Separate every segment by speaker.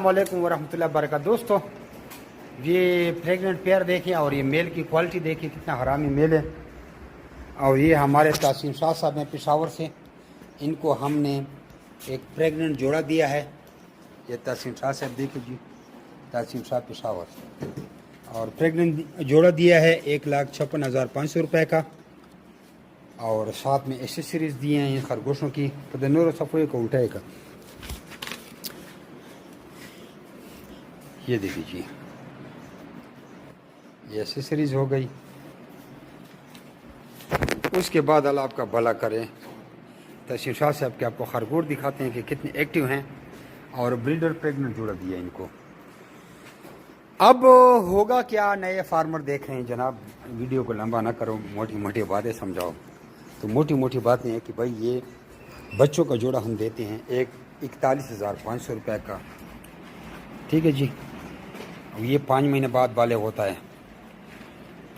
Speaker 1: अस्सलामुअलैकुम वरहमतुल्लाहि वबरकातुहू। दोस्तों, ये प्रेग्नेंट पेयर देखें और ये मेल की क्वालिटी देखें, कितना हरामी मेल है। और ये हमारे तासीम शाह साहब हैं पेशावर से, इनको हमने एक प्रेग्नेंट जोड़ा दिया है। ये तासीम शाह साहब देखिए जी, तासीम शाह पेशावर, और प्रेग्नेंट जोड़ा दिया है 1,56,500 रुपये का। और साथ में एसेसरीज दिए हैं खरगोशों की, नूर सफ़े को उठाएगा। ये देख लीजिए, ये एसेसरीज हो गई। उसके बाद अल्लाह आपका भला करे, तशरीफ शाह से आपको खरगोश दिखाते हैं कि कितने एक्टिव हैं। और ब्रीडर प्रेग्नेंट जोड़ा दिया इनको। अब होगा क्या, नए फार्मर देख रहे हैं जनाब, वीडियो को लंबा ना करो, मोटी मोटी बातें समझाओ। तो मोटी मोटी बातें हैं कि भाई ये बच्चों का जोड़ा हम देते हैं 41,500 रुपये का, ठीक है जी। ये 5 महीने बाद बाले होता है।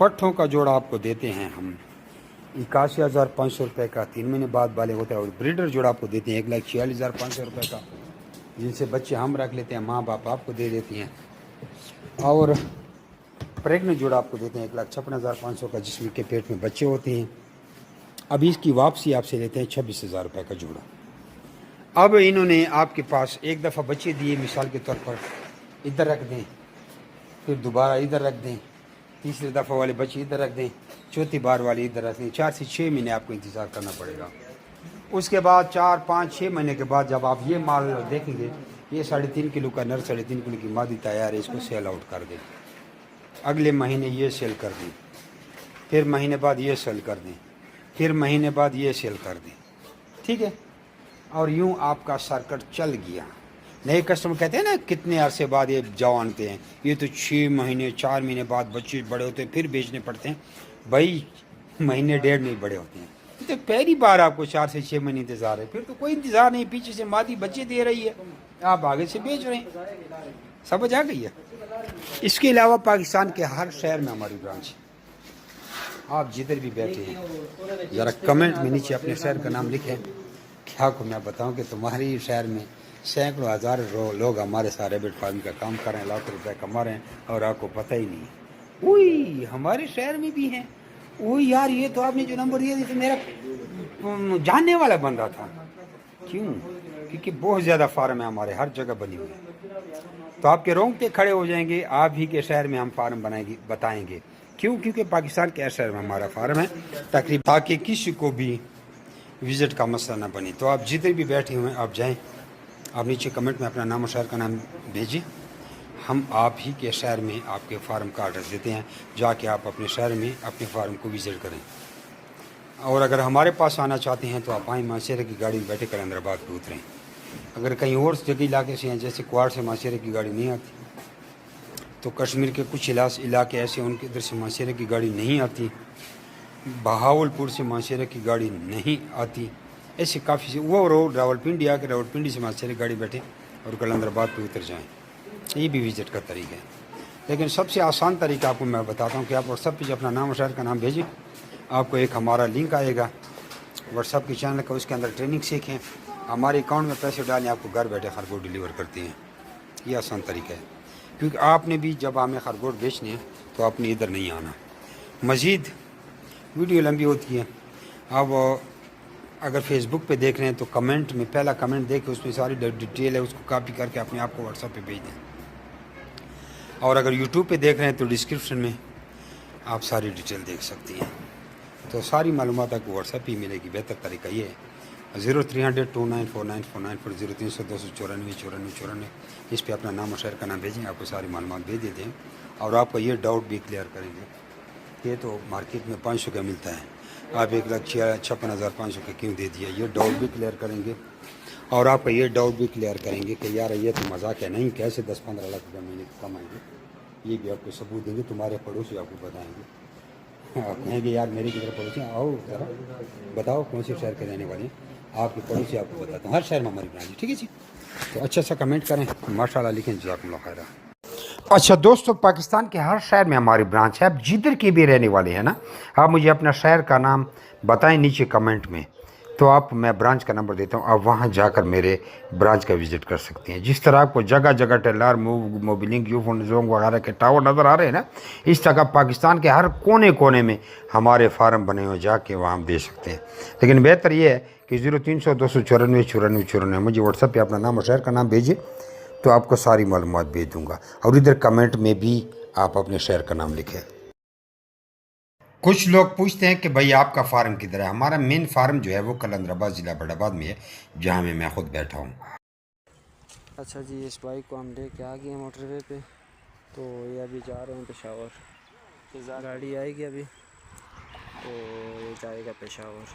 Speaker 1: पट्ठों का जोड़ा आपको देते हैं हम 81,500 रुपये का, 3 महीने बाद बाले होता है। और ब्रीडर जोड़ा आपको देते हैं 1,46,500 रुपये का, जिनसे बच्चे हम रख लेते हैं, माँ बाप आपको दे देती हैं। और प्रेग्नेंट जोड़ा आपको देते हैं 1,56,500 का, जिसमें के पेट में बच्चे होते हैं। अब इसकी वापसी आपसे लेते हैं 26,000 रुपये का जोड़ा। अब इन्होंने आपके पास एक दफ़ा बच्चे दिए, मिसाल के तौर पर इधर रख दें, फिर दोबारा इधर रख दें, तीसरी दफ़ा वाले बच्चे इधर रख दें, चौथी बार वाले इधर रख दें। 4 से 6 महीने आपको इंतज़ार करना पड़ेगा। उसके बाद 4, 5, 6 महीने के बाद जब आप ये माल देखेंगे, ये 3.5 किलो का नर, 3.5 किलो की मादी तैयार है, इसको सेल आउट कर दें। अगले महीने ये सेल कर दें, फिर महीने बाद ये सेल कर दें, फिर महीने बाद ये सेल कर दें, ठीक है। और यूँ आपका सर्किट चल गया। नए कस्टमर कहते हैं ना कितने अरसे बाद ये जवानते हैं, ये तो 6 महीने 4 महीने बाद बच्चे बड़े होते हैं, फिर बेचने पड़ते हैं। भाई महीने 1.5 में बड़े होते हैं। तो पहली बार आपको 4 से 6 महीने इंतज़ार है, फिर तो कोई इंतज़ार नहीं, पीछे से मादी बच्चे दे रही है, आप आगे से बेच रहे हैं। समझ आ गई है। इसके अलावा पाकिस्तान के हर शहर में हमारी ब्रांच है। आप जिधर भी बैठे हैं, ज़रा कमेंट में नीचे अपने शहर का नाम लिखें। क्या को मैं बताऊं कि तुम्हारी शहर में सैकड़ों हज़ार लोग हमारे साथ रैबिट फार्म का काम कर रहे हैं, लाखों रुपए कमा रहे हैं, और आपको पता ही नहीं है। ओई हमारे शहर में भी हैं। ओई यार, ये तो आपने जो नंबर दिया, ये तो मेरा जानने वाला बंदा था। क्यों? क्योंकि बहुत ज़्यादा फार्म है हमारे, हर जगह बनी हुई है। तो आपके रोंगटे खड़े हो जाएंगे, आप ही के शहर में हम फार्म बनाएंगे, बताएंगे क्यों। क्योंकि पाकिस्तान के हर शहर में हमारा फार्म है तकरीबन, ताकि किसी को भी विज़िट का मसला ना बने। तो आप जिधर भी बैठे हुए हैं, आप जाएं, आप नीचे कमेंट में अपना नाम और शहर का नाम भेजिए। हम आप ही के शहर में आपके फार्म का एड्रेस देते हैं, जाके आप अपने शहर में अपने फार्म को विज़िट करें। और अगर हमारे पास आना चाहते हैं तो आप आएँ, माशरे की गाड़ी में बैठे कलंदराबाद पर उतरें। अगर कहीं और जगह इलाके से हैं, जैसे क्वाड से माशरे की गाड़ी नहीं आती, तो कश्मीर के कुछ इलाके ऐसे उनके इधर से माशरे की गाड़ी नहीं आती, बहावलपुर से माशरे की गाड़ी नहीं आती, ऐसे काफ़ी से वो रोड रावलपिंडी आके रावलपिंडी से माशरे गाड़ी बैठे और कलंदराबाद पे उतर जाएं। ये भी विज़िट का तरीका है। लेकिन सबसे आसान तरीका आपको मैं बताता हूँ कि आप व्हाट्सअप पे अपना नाम और शहर का नाम भेजें, आपको एक हमारा लिंक आएगा व्हाट्सअप के चैनल का, उसके अंदर ट्रेनिंग सीखें, हमारे अकाउंट में पैसे डालें, आपको घर बैठे खरगोश डिलीवर करते हैं। ये आसान तरीका है। क्योंकि आपने भी जब हमें खरगोश बेचने हैं तो आपने इधर नहीं आना। मज़ीद वीडियो लंबी होती है। अब अगर फेसबुक पे देख रहे हैं तो कमेंट में पहला कमेंट देख के उसमें सारी डिटेल है, उसको कॉपी करके अपने आप को व्हाट्सएप पे भेज दें। और अगर यूट्यूब पे देख रहे हैं तो डिस्क्रिप्शन में आप सारी डिटेल देख सकती हैं। तो सारी मालूमात आपको व्हाट्सएप ही मिलेगी। बेहतर तरीका ये है 0300 294949 पर 0300 294 94 इस पर अपना नाम और शहर का नाम भेजें, आपको सारी मालूमात भेज देते हैं। और आपका ये डाउट भी क्लियर करेंगे। ये तो मार्केट में 500 का मिलता है, आप 1,56,500 का क्यों दे दिया, ये डाउट भी क्लियर करेंगे। और आपका ये डाउट भी क्लियर करेंगे कि यार ये तो मजाक है, नहीं कैसे 10-15 लाख रुपये महीने कमाएंगे, ये भी आपको सबूत देंगे। तुम्हारे पड़ोसी आपको बताएंगे। आप कहेंगे यार मेरे की तरफ पड़ोसी आओ जरा बताओ कौन से शहर के रहने वाले हैं, आपके पड़ोसी आपको बताता हूँ। हर शहर में हमारी ब्रांच है, ठीक है जी। तो अच्छा सा कमेंट करें, माशाल्लाह लिखें, जज़ाकुमुल्लाह खैरा। अच्छा दोस्तों, पाकिस्तान के हर शहर में हमारी ब्रांच है। आप जिधर के भी रहने वाले हैं ना, आप मुझे अपना शहर का नाम बताएं नीचे कमेंट में, تو آپ میں برانچ کا نمبر دیتا ہوں, آپ وہاں جا کر میرے برانچ کا وزٹ کر سکتے ہیں. جس طرح آپ کو جگہ جگہ ٹیلار موبلنگ یو فون زونگ وغیرہ کے ٹاور نظر آ رہے ہیں نا, اس طرح پاکستان کے ہر کونے کونے میں ہمارے فارم بنے ہوئے, جا کے وہاں ہم دے سکتے ہیں. لیکن بہتر یہ ہے کہ 0300 294 94 94 مجھے واٹس ایپ پہ اپنا نام اور شہر کا نام بھیجیے, تو آپ کو ساری معلومات بھیج دوں گا. اور ادھر کمنٹ میں بھی آپ اپنے شہر کا نام لکھیں. کچھ لوگ پوچھتے ہیں کہ بھائی آپ کا فارم کدھر ہے. ہمارا مین فارم جو ہے وہ قلندر آباد ضلع بڑھ آباد میں ہے, جہاں میں خود بیٹھا ہوں.
Speaker 2: اچھا جی, اس بائک کو ہم لے کے آ گئے ہیں موٹر وے پہ, تو یہ ابھی جا رہے ہیں پشاور. گاڑی آئے گی ابھی, تو یہ جائے گا پشاور.